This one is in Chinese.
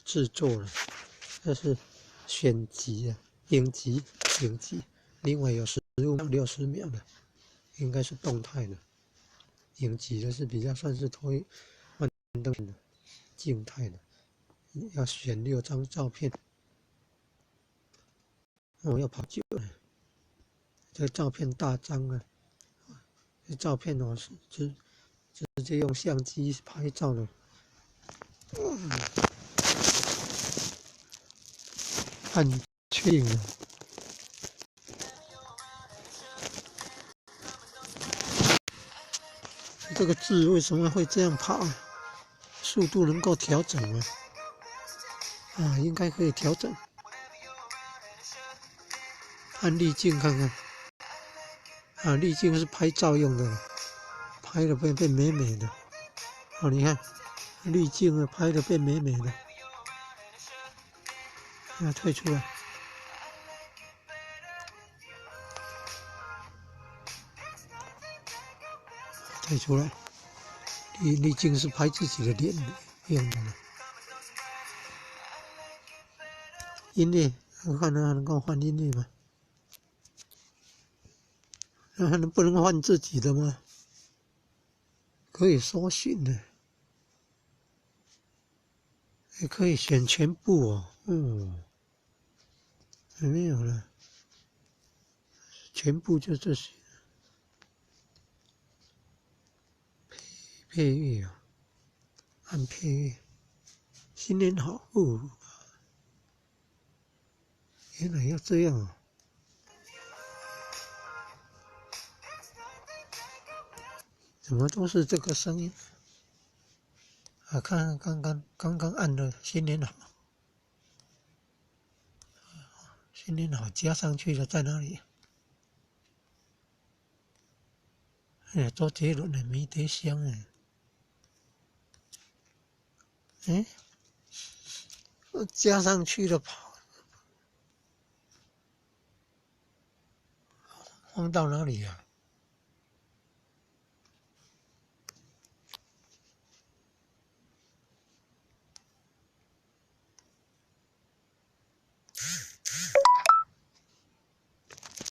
制作了，这是选集啊，影集，另外有15秒、60秒的，应该是动态的。影集的是比较算是慢动的，静态的，要选6张照片。我要跑久了，这个照片大张啊，这照片哦是直接用相机拍照的。按确定了。这个字为什么会这样跑？速度能够调整吗？啊，应该可以调整。按滤镜看看。啊，滤镜是拍照用的，拍的变美美的。哦，你看，滤镜啊，拍的变美美的。要退出来。退出来。滤镜是拍自己的脸用的。音乐，我看它能够换音乐吗？那还不能换自己的吗？可以搜寻的，也可以选全部哦。没有了，全部就这些。配乐啊，按配乐。新年好哦，原来要这样啊！怎么都是这个声音？啊，看刚刚按的新年好，新年好加上去了，在哪里？哎，周杰伦的迷迭香加上去了，放到哪里啊？